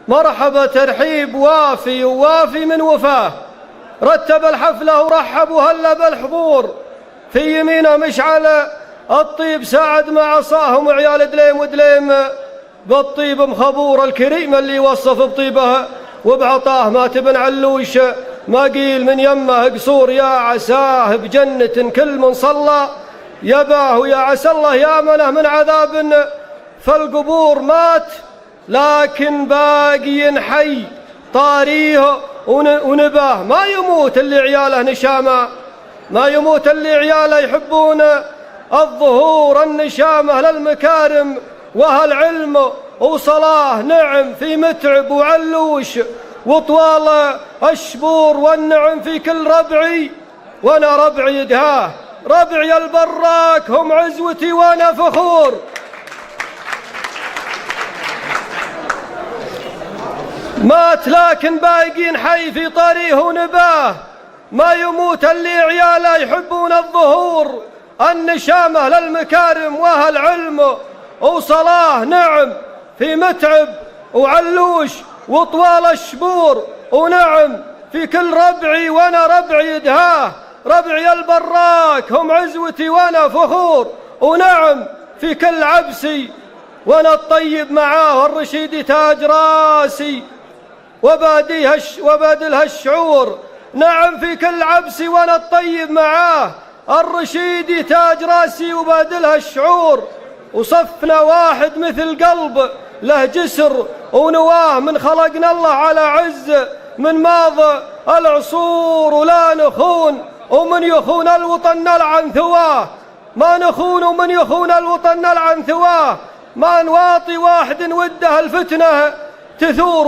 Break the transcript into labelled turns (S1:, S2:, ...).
S1: مرحبا ترحيب وافي ووافي من وفاه. رتب الحفلة ورحب وهلا بالحضور، في يمينه مشعل الطيب ساعد مع عصاهم عيال دليم ودليم بالطيب مخبور الكريم اللي وصف بطيبه وبعطاه ما تبن علوش ما قيل من يمه قصور. يا عساه بجنة كل من صلى يباه، ويا عسى الله يامنه من عذاب فالقبور. مات لكن باقي حي طاريه ونباه، ما يموت اللي عياله نشامه، ما يموت اللي عياله يحبون الظهور. النشامه للمكارم وهالعلم وصلاه، نعم في متعب وعلوش وطوال الشبور. والنعم في كل ربعي وانا ربعي يدهاه، ربعي البراك هم عزوتي وانا فخور. مات لكن باقين حي في طريه ونباه، ما يموت اللي عياله يحبون الظهور. النشامة للمكارم وهالعلم وصلاه، نعم في متعب وعلوش وطوال الشبور. ونعم في كل ربعي وانا ربعي يدهاه، ربعي البراك هم عزوتي وانا فخور. ونعم في كل عبسي وانا الطيب معاه، الرشيد تاج راسي وبادلها الشعور. نعم في كل عبسي وانا الطيب معاه، الرشيد تاج راسي وبادلها الشعور. وصفنا واحد مثل قلب له جسر ونواه، من خلقنا الله على عز من ماض العصور. ولا نخون ومن يخون الوطن نلعن ثواه، ما نخون ومن يخون الوطن نلعن ثواه. ما نواطي واحد وده الفتنة تثور.